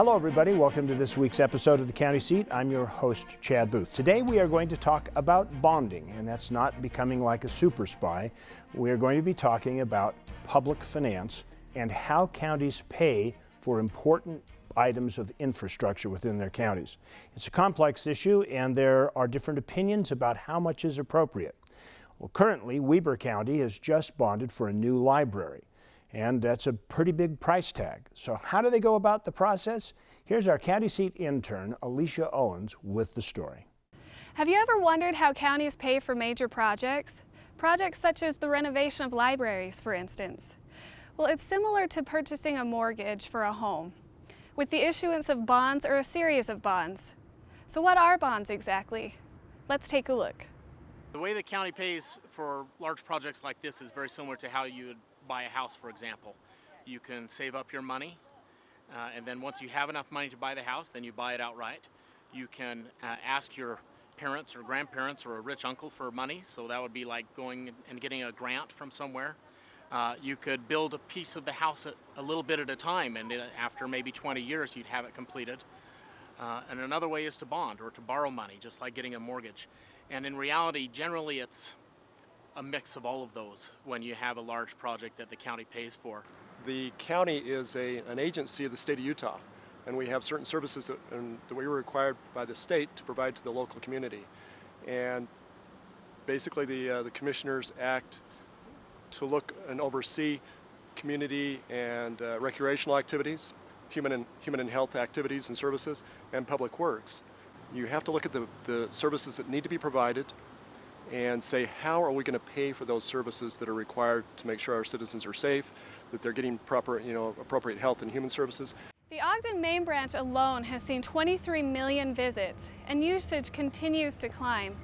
Hello everybody, welcome to this week's episode of The County Seat. I'm your host, Chad Booth. Today we are going to talk about bonding, and that's not becoming like a super spy. We are going to be talking about public finance and how counties pay for important items of infrastructure within their counties. It's a complex issue and there are different opinions about how much is appropriate. Well, currently, Weber County has just bonded for a new library. And that's a pretty big price tag. So how do they go about the process? Here's our county seat intern, Alicia Owens, with the story. Have you ever wondered how counties pay for major projects? Projects such as the renovation of libraries, for instance. Well, it's similar to purchasing a mortgage for a home, with the issuance of bonds or a series of bonds. So what are bonds exactly? Let's take a look. The way the county pays for large projects like this is very similar to how you would buy a house, for example. You can save up your money, and then once you have enough money to buy the house, then you buy it outright. You can ask your parents or grandparents or a rich uncle for money, so that would be like going and getting a grant from somewhere. You could build a piece of the house a little bit at a time, and after maybe 20 years you'd have it completed. And another way is to bond or to borrow money, just like getting a mortgage. And in reality, generally it's a mix of all of those when you have a large project that the county pays for. The county is an agency of the state of Utah, and we have certain services that we were required by the state to provide to the local community. And basically the commissioners act to look and oversee community and recreational activities, human and health activities and services, and public works. You have to look at the services that need to be provided and say, how are we going to pay for those services that are required to make sure our citizens are safe, that they're getting proper, appropriate health and human services. The Ogden Main Branch alone has seen 23 million visits, and usage continues to climb.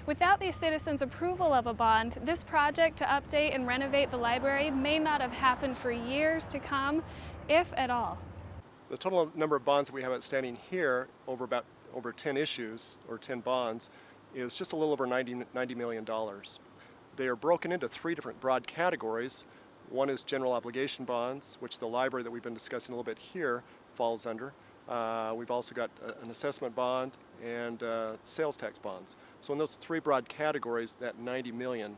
Without the citizens' approval of a bond, this project to update and renovate the library may not have happened for years to come, if at all. The total number of bonds that we have outstanding here, over 10 issues or 10 bonds, is just a little over $90 million. They are broken into three different broad categories. One is general obligation bonds, which the library that we've been discussing a little bit here falls under. We've also got an assessment bond and sales tax bonds. So in those three broad categories, that $90 million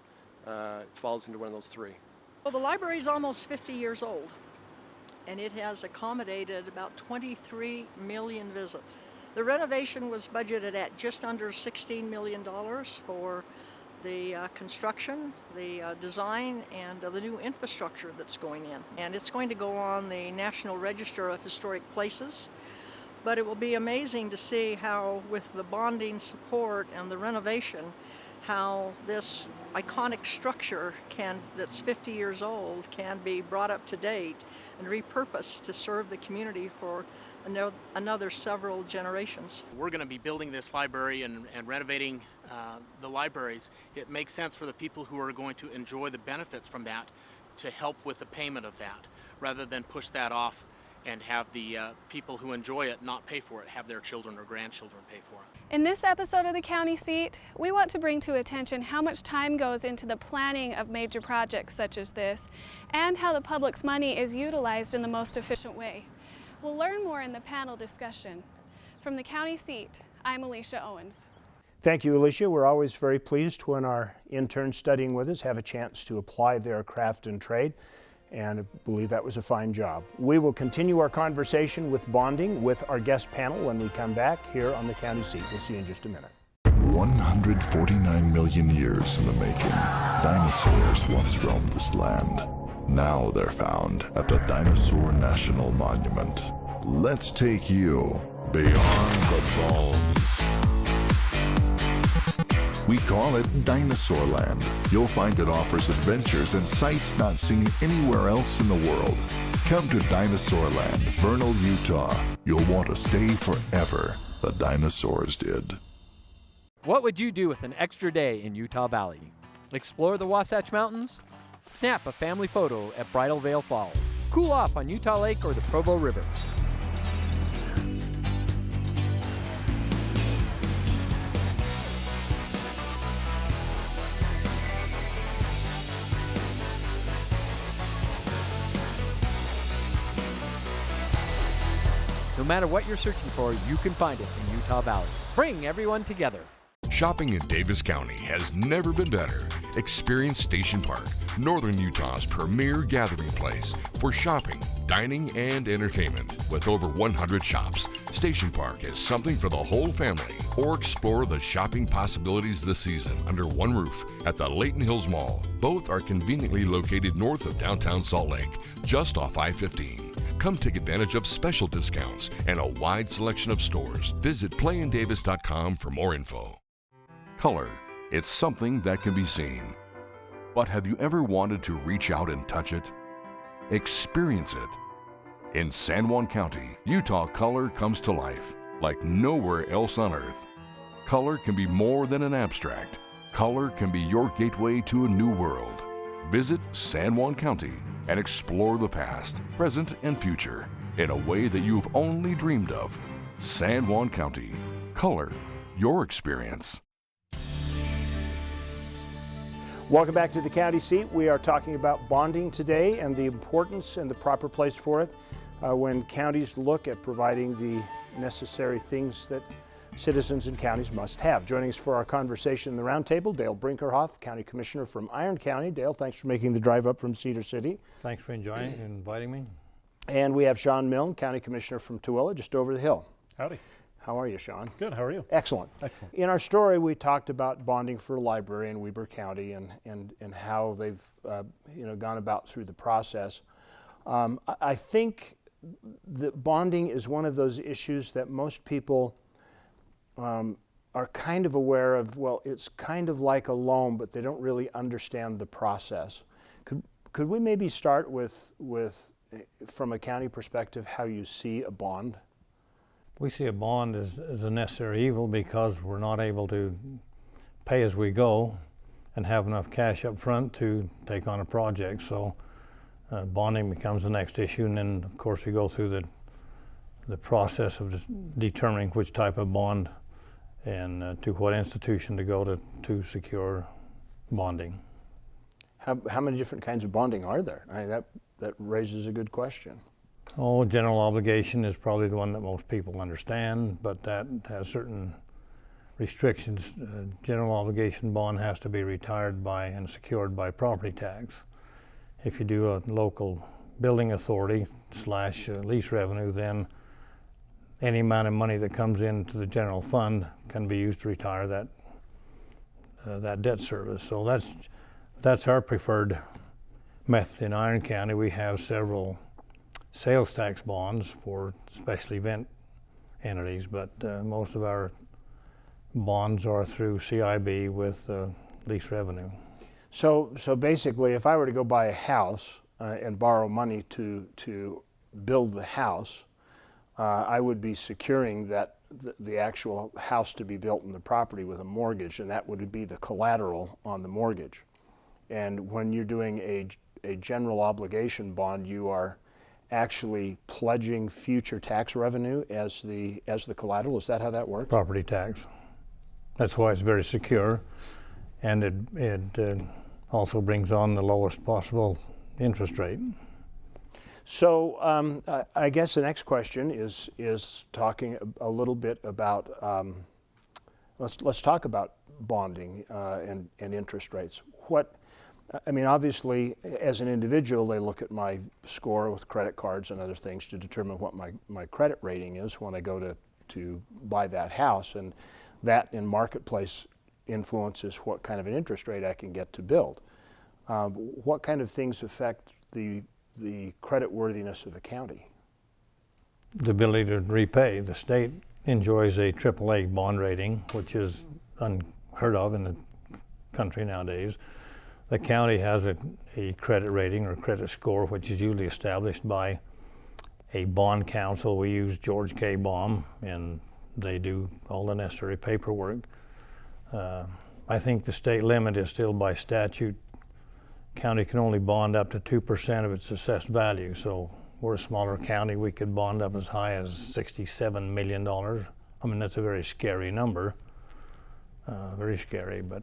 falls into one of those three. Well, the library is almost 50 years old, and it has accommodated about 23 million visits. The renovation was budgeted at just under $16 million for the construction, the design, and the new infrastructure that's going in. And it's going to go on the National Register of Historic Places. But it will be amazing to see how, with the bonding support and the renovation, how this iconic structure that's 50 years old can be brought up to date and repurposed to serve the community for another several generations. We're going to be building this library and renovating the libraries. It makes sense for the people who are going to enjoy the benefits from that to help with the payment of that, rather than push that off and have the people who enjoy it not pay for it, have their children or grandchildren pay for it. In this episode of the County Seat, we want to bring to attention how much time goes into the planning of major projects such as this, and how the public's money is utilized in the most efficient way. We'll learn more in the panel discussion. From the County Seat, I'm Alicia Owens. Thank you, Alicia. We're always very pleased when our interns studying with us have a chance to apply their craft and trade, and I believe that was a fine job. We will continue our conversation with bonding with our guest panel when we come back here on the County Seat. We'll see you in just a minute. 149 million years in the making. Dinosaurs once roamed this land. Now they're found at the Dinosaur National Monument. Let's take you beyond the bones. We call it Dinosaur Land. You'll find it offers adventures and sights not seen anywhere else in the world. Come to Dinosaur Land, Vernal, Utah. You'll want to stay forever. The dinosaurs did. What would you do with an extra day in Utah Valley? Explore the Wasatch Mountains? Snap a family photo at Bridal Veil Falls. Cool off on Utah Lake or the Provo River. matter what you're searching for, you can find it in Utah Valley. Bring everyone together. Shopping in Davis County has never been better. Experience Station Park, Northern Utah's premier gathering place for shopping, dining, and entertainment. With over 100 shops, Station Park is something for the whole family. Or explore the shopping possibilities this season under one roof at the Layton Hills Mall. Both are conveniently located north of downtown Salt Lake, just off I-15. Come take advantage of special discounts and a wide selection of stores. Visit playindavis.com for more info. Color. It's something that can be seen. But have you ever wanted to reach out and touch it? Experience it. In San Juan County, Utah, color comes to life like nowhere else on earth. Color can be more than an abstract. Color can be your gateway to a new world. Visit San Juan County and explore the past, present, and future in a way that you've only dreamed of. San Juan County. Color your experience. Welcome back to the county seat. We are talking about bonding today and the importance and the proper place for it when counties look at providing the necessary things that citizens and counties must have. Joining us for our conversation in the roundtable, Dale Brinkerhoff, County Commissioner from Iron County. Dale, thanks for making the drive up from Cedar City. Thanks for inviting me. And we have Sean Milne, County Commissioner from Tooele, just over the hill. Howdy. How are you, Sean? Good, how are you? Excellent. Excellent. In our story, we talked about bonding for a library in Weber County and how they've gone about through the process. I think that bonding is one of those issues that most people are kind of aware of. Well, it's kind of like a loan, but they don't really understand the process. Could we maybe start with from a county perspective, how you see a bond? We see a bond as a necessary evil because we're not able to pay as we go and have enough cash up front to take on a project. So bonding becomes the next issue, and then of course we go through the process of determining which type of bond and to what institution to go to secure bonding. How many different kinds of bonding are there? I mean, that raises a good question. Oh, general obligation is probably the one that most people understand, but that has certain restrictions. General obligation bond has to be retired by and secured by property tax. If you do a local building authority / lease revenue, then any amount of money that comes into the general fund can be used to retire that debt service. So that's our preferred method in Iron County. We have several sales tax bonds for special event entities, but most of our bonds are through CIB with lease revenue. So basically, if I were to go buy a house and borrow money to build the house, I would be securing that the actual house to be built in the property with a mortgage, and that would be the collateral on the mortgage. And when you're doing a general obligation bond, you are actually pledging future tax revenue as the collateral. Is that how that works? Property tax. That's why it's very secure, and it also brings on the lowest possible interest rate. So I guess the next question is talking a little bit about let's talk about bonding and interest rates. I mean, obviously, as an individual, they look at my score with credit cards and other things to determine what my credit rating is when I go to buy that house, and that in marketplace influences what kind of an interest rate I can get to build. What kind of things affect the credit worthiness of a county? The ability to repay. The state enjoys a AAA bond rating, which is unheard of in the country nowadays. The county has a credit rating or credit score, which is usually established by a bond council. We use George K. Baum, and they do all the necessary paperwork. I think the state limit is still by statute. County can only bond up to 2% of its assessed value. So we're a smaller county. We could bond up as high as $67 million. I mean, that's a very scary number, very scary, but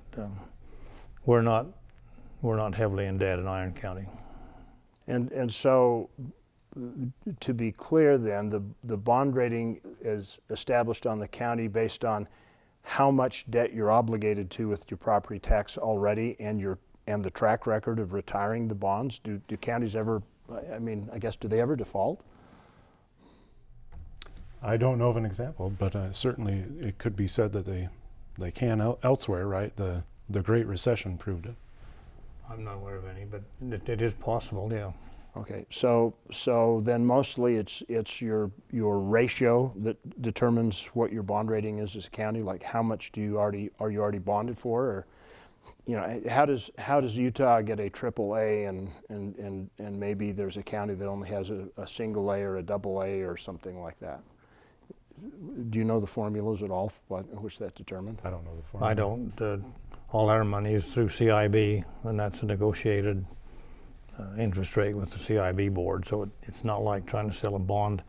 we're not heavily in debt in Iron County. And so to be clear then, the bond rating is established on the county based on how much debt you're obligated to with your property tax already and the track record of retiring the bonds. Do counties ever, I mean, I guess, do they ever default? I don't know of an example, but certainly it could be said that they can elsewhere, right? The Great Recession proved it. I'm not aware of any, but it is possible, yeah. Okay, so then mostly it's your ratio that determines what your bond rating is as a county. Like, how much are you already bonded for, or how does Utah get a AAA and maybe there's a county that only has a single A or a double A or something like that? Do you know the formulas at all by which that's determined? I don't know the formula. I don't. All our money is through CIB, and that's a negotiated interest rate with the CIB board. So it's not like trying to sell a bond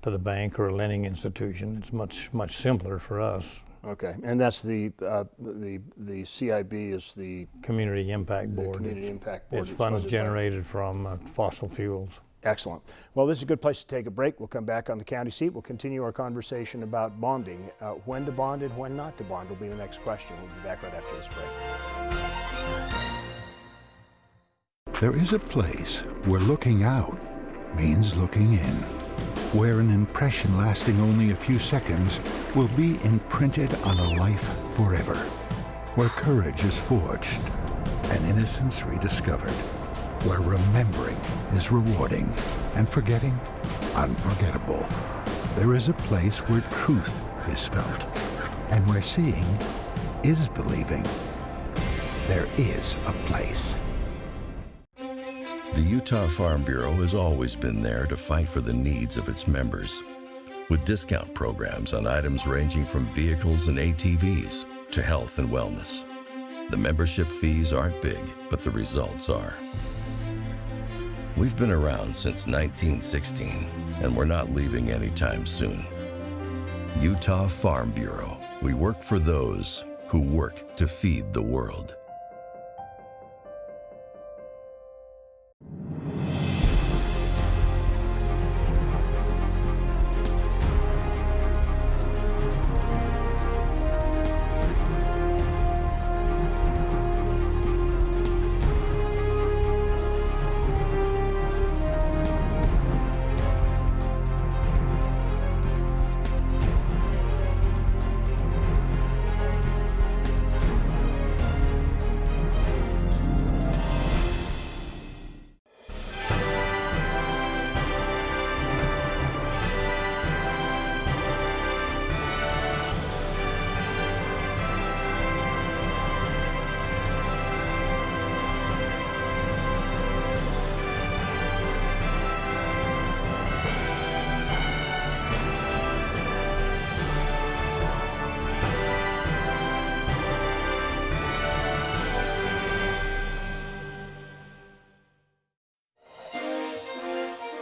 to the bank or a lending institution. It's much simpler for us. Okay, and that's the CIB is the Community Impact Board. Community Impact Board. It's funds generated from fossil fuels. Excellent. Well, this is a good place to take a break. We'll come back on the county seat. We'll continue our conversation about bonding. When to bond and when not to bond will be the next question. We'll be back right after this break. There is a place where looking out means looking in, where an impression lasting only a few seconds will be imprinted on a life forever, where courage is forged and innocence rediscovered, where remembering is rewarding and forgetting unforgettable. There is a place where truth is felt and where seeing is believing. There is a place. The Utah Farm Bureau has always been there to fight for the needs of its members, with discount programs on items ranging from vehicles and ATVs to health and wellness. The membership fees aren't big, but the results are. We've been around since 1916, and we're not leaving anytime soon. Utah Farm Bureau. We work for those who work to feed the world.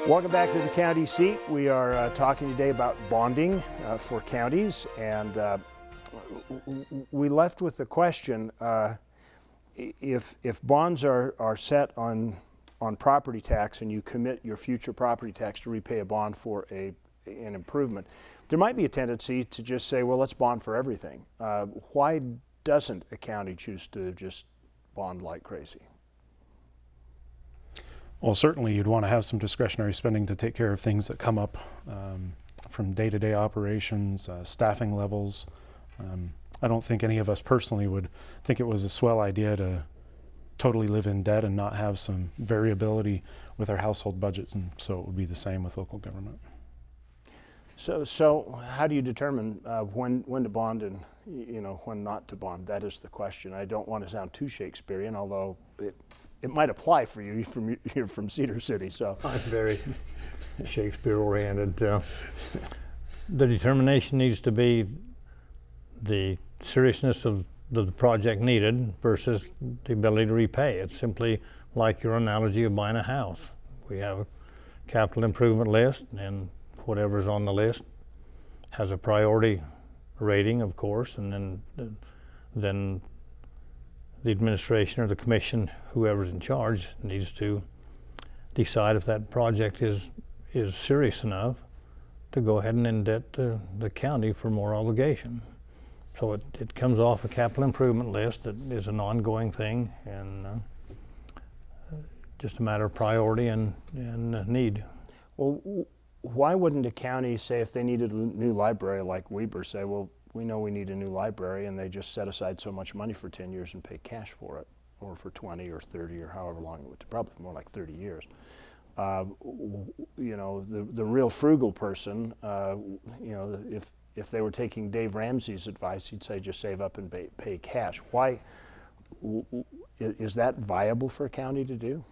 Welcome back to the county seat. We are talking today about bonding for counties, and we left with the question, if bonds are set on property tax and you commit your future property tax to repay a bond for an improvement, there might be a tendency to just say, well, let's bond for everything. Why doesn't a county choose to just bond like crazy? Well, certainly you'd want to have some discretionary spending to take care of things that come up from day-to-day operations, staffing levels. I don't think any of us personally would think it was a swell idea to totally live in debt and not have some variability with our household budgets, and so it would be the same with local government. So how do you determine when to bond and when not to bond? That is the question. I don't want to sound too Shakespearean, although it might apply for you. You're from Cedar City, so. I'm very Shakespeare-oriented. The determination needs to be the seriousness of the project needed versus the ability to repay. It's simply like your analogy of buying a house. We have a capital improvement list, and whatever's on the list has a priority rating, of course, and then the administration or the commission, whoever's in charge, needs to decide if that project is serious enough to go ahead and indebt the county for more obligation. So it comes off a capital improvement list that is an ongoing thing, and just a matter of priority and need. Well, why wouldn't a county say, if they needed a new library like Weber, say, well, we know we need a new library, and they just set aside so much money for 10 years and pay cash for it, or for 20 or 30 or however long it would, probably more like 30 years. You know, the real frugal person, you know, if they were taking Dave Ramsey's advice, he'd say just save up and pay cash. Why is that viable for a county to do?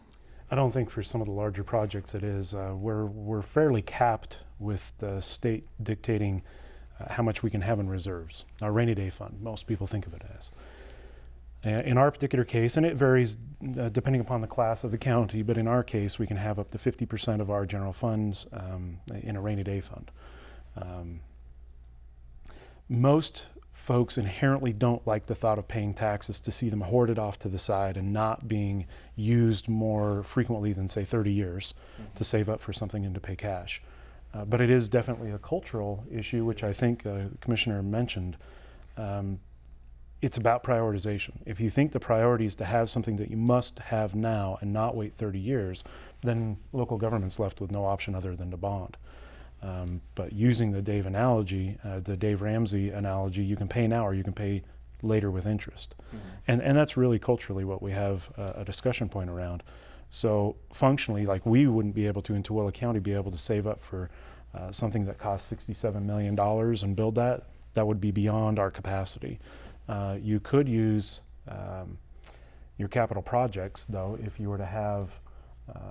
I don't think for some of the larger projects it is. We're fairly capped with the state dictating how much we can have in reserves. Our rainy day fund, most people think of it as. In our particular case, and it varies depending upon the class of the county, but in our case we can have up to 50% of our general funds in a rainy day fund. Most folks inherently don't like the thought of paying taxes, to see them hoarded off to the side and not being used more frequently than, say, 30 years to save up for something and to pay cash. But it is definitely a cultural issue, which I think the Commissioner mentioned. It's about prioritization. If you think the priority is to have something that you must have now and not wait 30 years, then local government's left with no option other than to bond. But using the Dave analogy, the Dave Ramsey analogy, you can pay now or you can pay later with interest. And that's really culturally what we have a discussion point around. So functionally, like, we wouldn't be able to, in Tooele County, be able to save up for something that costs $67 million and build that. That would be beyond our capacity. You could use your capital projects, though, if you were to have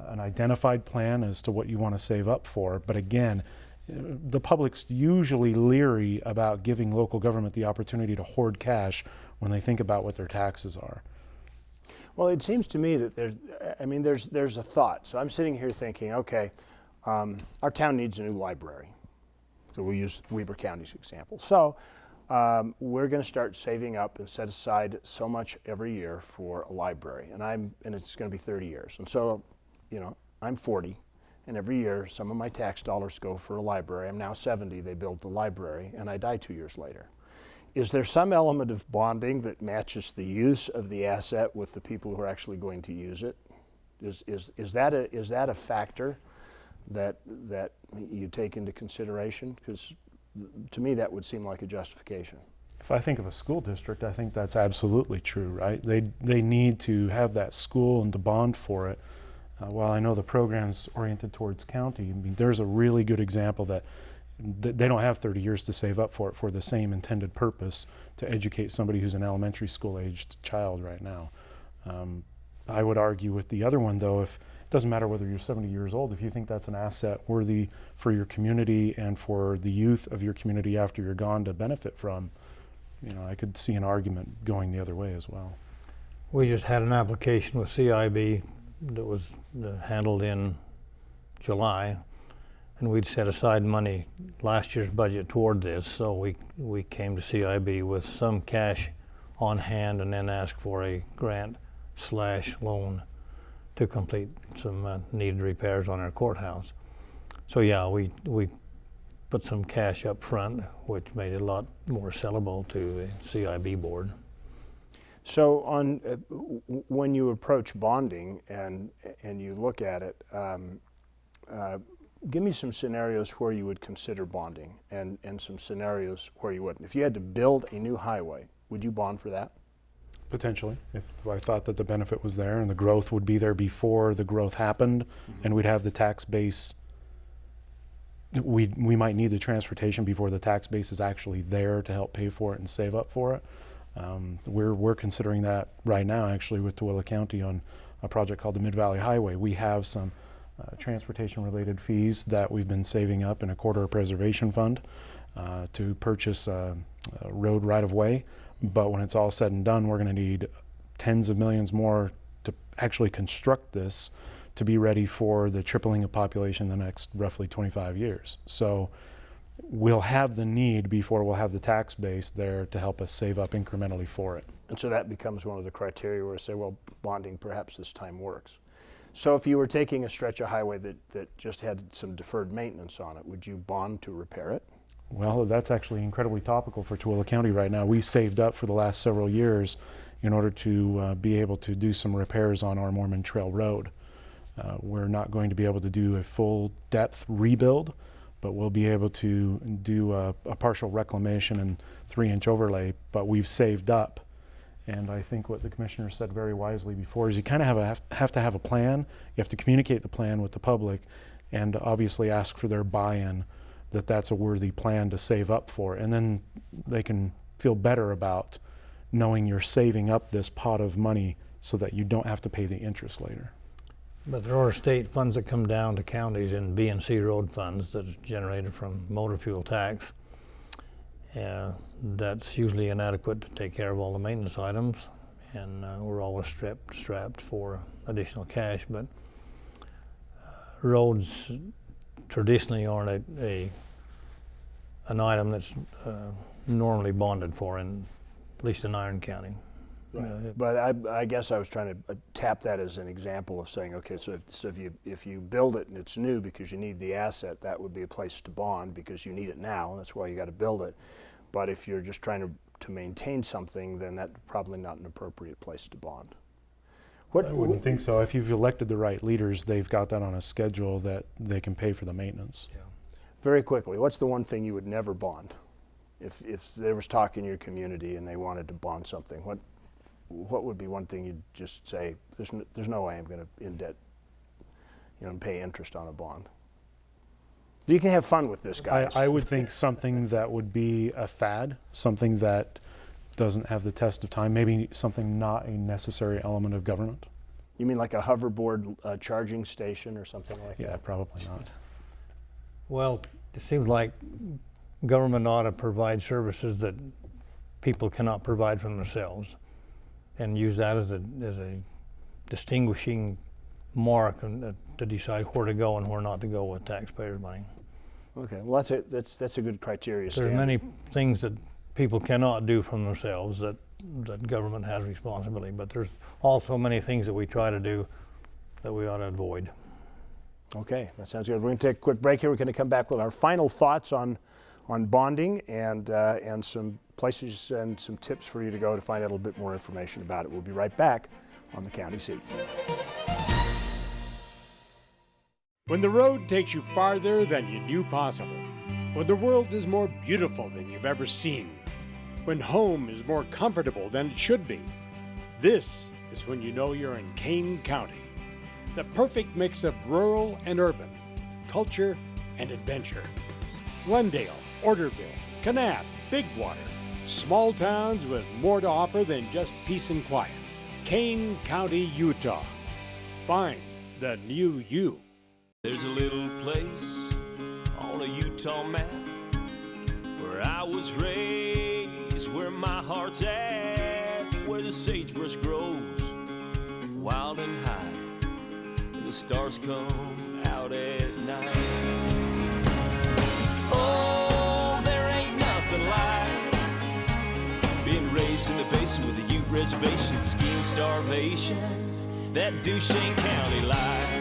an identified plan as to what you want to save up for. But again, the public's usually leery about giving local government the opportunity to hoard cash when they think about what their taxes are. Well, it seems to me that there's a thought. So I'm sitting here thinking, okay, our town needs a new library. So we'll use Weber County's example. So we're going to start saving up and set aside so much every year for a library, and it's going to be 30 years. And so, you know, I'm 40, and every year some of my tax dollars go for a library. I'm now 70. They build the library, and I die 2 years later. Is there some element of bonding that matches the use of the asset with the people who are actually going to use it? Is that a factor that you take into consideration? Because to me, that would seem like a justification. If I think of a school district, I think that's absolutely true, right? They need to have that school and to bond for it. While I know the program's oriented towards county, I mean, there's a really good example that they don't have 30 years to save up for it for the same intended purpose, to educate somebody who's an elementary school aged child right now. I would argue with the other one, though, if it doesn't matter whether you're 70 years old, if you think that's an asset worthy for your community and for the youth of your community after you're gone to benefit from, you know, I could see an argument going the other way as well. We just had an application with CIB that was handled in July, and we'd set aside money, last year's budget, toward this. So we came to CIB with some cash on hand and then asked for a grant/loan to complete some needed repairs on our courthouse. So yeah, we put some cash up front, which made it a lot more sellable to the CIB board. So when you approach bonding and you look at it, give me some scenarios where you would consider bonding and some scenarios where you wouldn't. If you had to build a new highway, would you bond for that? Potentially, if I thought that the benefit was there and the growth would be there before the growth happened, and we'd have the tax base. We might need the transportation before the tax base is actually there to help pay for it and save up for it. We're considering that right now, actually, with Tooele County on a project called the Mid-Valley Highway. We have some transportation-related fees that we've been saving up in a corridor preservation fund to purchase a road right-of-way. But when it's all said and done, we're going to need tens of millions more to actually construct this to be ready for the tripling of population in the next roughly 25 years. So we'll have the need before we'll have the tax base there to help us save up incrementally for it. And so that becomes one of the criteria where I say, well, bonding perhaps this time works. So if you were taking a stretch of highway that just had some deferred maintenance on it, would you bond to repair it? Well, that's actually incredibly topical for Tooele County right now. We saved up for the last several years in order to be able to do some repairs on our Mormon Trail Road. We're not going to be able to do a full depth rebuild, but we'll be able to do a partial reclamation and 3-inch overlay, but we've saved up. And I think what the commissioner said very wisely before is you kind of have to have a plan. You have to communicate the plan with the public and obviously ask for their buy-in that that's a worthy plan to save up for. And then they can feel better about knowing you're saving up this pot of money so that you don't have to pay the interest later. But there are state funds that come down to counties in B and C road funds that's generated from motor fuel tax. That's usually inadequate to take care of all the maintenance items, and we're always strapped for additional cash. But roads traditionally aren't an item that's normally bonded for, at least in Iron County. Right. But I guess I was trying to tap that as an example of saying, okay, so if you build it and it's new because you need the asset, that would be a place to bond because you need it now, and that's why you got to build it. But if you're just trying to maintain something, then that's probably not an appropriate place to bond. I wouldn't think so. If you've elected the right leaders, they've got that on a schedule that they can pay for the maintenance. Yeah. Very quickly, what's the one thing you would never bond? If there was talk in your community and they wanted to bond something, what would be one thing you'd just say, there's no way I'm going to in debt, and pay interest on a bond? You can have fun with this, guys. I would think something that would be a fad, something that doesn't have the test of time, maybe something not a necessary element of government. You mean like a hoverboard charging station or something like that? Yeah, probably not. Well, it seems like government ought to provide services that people cannot provide for themselves, and use that as a distinguishing mark to decide where to go and where not to go with taxpayers' money. Okay, well that's a good criteria. There are many things that people cannot do for themselves that government has responsibility, but there's also many things that we try to do that we ought to avoid. Okay, that sounds good. We're going to take a quick break here. We're going to come back with our final thoughts on bonding and some places and some tips for you to go to find out a little bit more information about it. We'll be right back on the County Seat. When the road takes you farther than you knew possible, when the world is more beautiful than you've ever seen, when home is more comfortable than it should be, this is when you know you're in Kane County. The perfect mix of rural and urban, culture and adventure. Glendale, Orderville, Kanab, Bigwater, small towns with more to offer than just peace and quiet. Kane County, Utah. Find the new you. There's a little place on a Utah map where I was raised, where my heart's at, where the sagebrush grows wild and high, and the stars come out at night. Oh, there ain't nothing like being raised in the basin with a Ute reservation, skiing starvation, that Duchesne County life.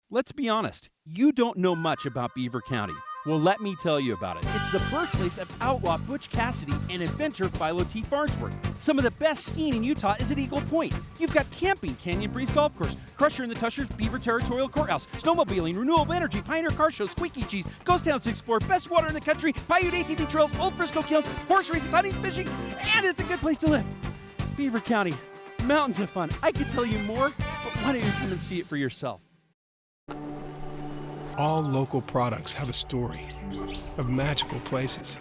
Let's be honest, you don't know much about Beaver County. Well, let me tell you about it. It's the birthplace of outlaw Butch Cassidy and inventor Philo T. Farnsworth. Some of the best skiing in Utah is at Eagle Point. You've got camping, Canyon Breeze Golf Course, Crusher and the Tushers, Beaver Territorial Courthouse, snowmobiling, renewable energy, Pioneer Car Show, Squeaky Cheese, ghost towns to explore, best water in the country, Paiute ATV trails, Old Frisco Kilns, horse races, hunting, fishing, and it's a good place to live. Beaver County, mountains of fun. I could tell you more, but why don't you come and see it for yourself? All local products have a story of magical places,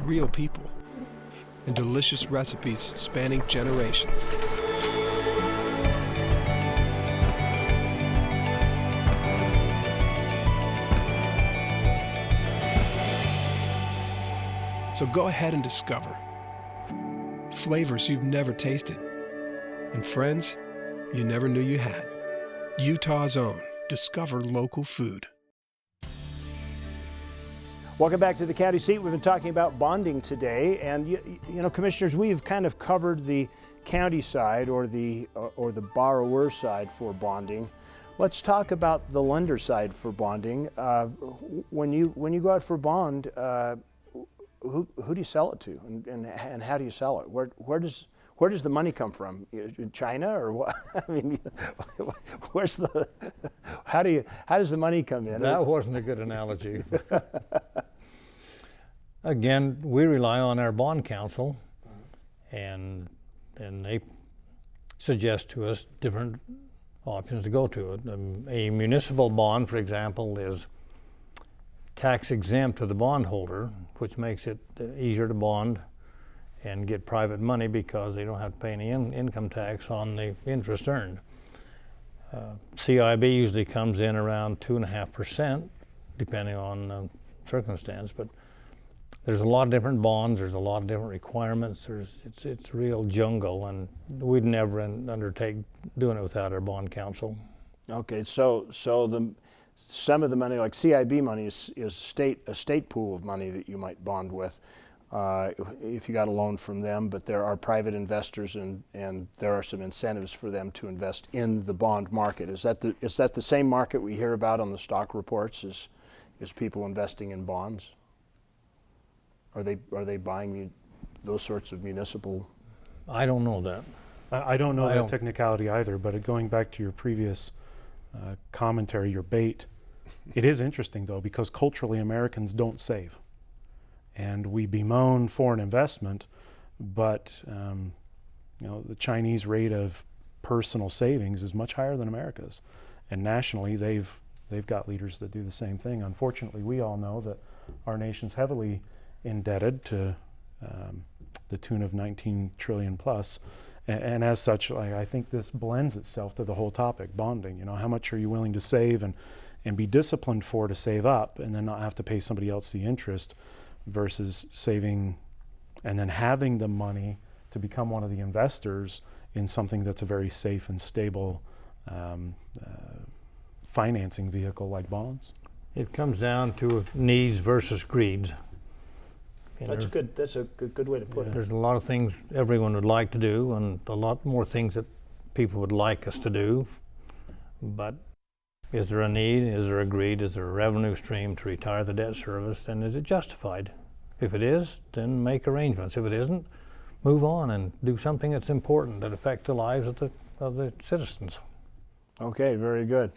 real people, and delicious recipes spanning generations. So go ahead and discover flavors you've never tasted and friends you never knew you had. Utah's own Discover Local Food. Welcome back to the County Seat. We've been talking about bonding today, and you know, commissioners, we've kind of covered the county side or the borrower side for bonding. Let's talk about the lender side for bonding. When you go out for bond, who do you sell it to, and how do you sell it? Where does the money come from? In China or what? I mean, how does the money come in? That wasn't a good analogy. Again, we rely on our bond counsel, and they suggest to us different options to go to it. A municipal bond, for example, is tax exempt to the bondholder, which makes it easier to bond and get private money because they don't have to pay any income tax on the interest earned. CIB usually comes in around 2.5%, depending on circumstance, but there's a lot of different bonds, there's a lot of different requirements, it's real jungle, and we'd never undertake doing it without our bond counsel. Okay, so some of the money, like CIB money, is a state pool of money that you might bond with if you got a loan from them, but there are private investors and there are some incentives for them to invest in the bond market. Is that the same market we hear about on the stock reports? Is people investing in bonds? Are they buying those sorts of municipal? I don't know that. I don't know that technicality either, but going back to your previous commentary, your bait, it is interesting though, because culturally Americans don't save. And we bemoan foreign investment, but you know, the Chinese rate of personal savings is much higher than America's. And nationally, they've got leaders that do the same thing. Unfortunately, we all know that our nation's heavily indebted to the tune of 19 trillion plus. And as such, I think this blends itself to the whole topic, bonding. You know, how much are you willing to save and be disciplined for to save up and then not have to pay somebody else the interest, versus saving and then having the money to become one of the investors in something that's a very safe and stable financing vehicle like bonds. It comes down to needs versus greed. That's a good way to put it. There's a lot of things everyone would like to do, and a lot more things that people would like us to do, but is there a need? Is there a greed? Is there a revenue stream to retire the debt service? And is it justified? If it is, then make arrangements. If it isn't, move on and do something that's important that affects the lives of the citizens. Okay, very good.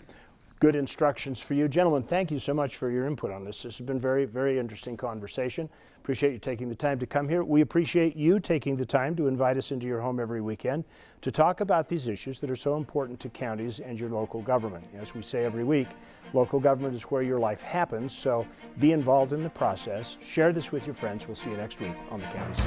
Good instructions for you. Gentlemen, thank you so much for your input on this. This has been very, very interesting conversation. Appreciate you taking the time to come here. We appreciate you taking the time to invite us into your home every weekend to talk about these issues that are so important to counties and your local government. As we say every week, local government is where your life happens, so be involved in the process. Share this with your friends. We'll see you next week on the County Seat.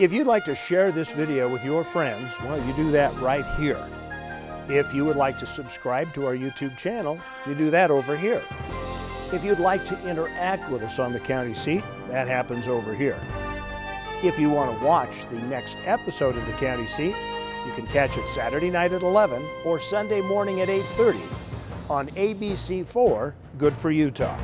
If you'd like to share this video with your friends, well, you do that right here. If you would like to subscribe to our YouTube channel, you do that over here. If you'd like to interact with us on the County Seat, that happens over here. If you want to watch the next episode of the County Seat, you can catch it Saturday night at 11 or Sunday morning at 8:30 on ABC4 Good for Utah.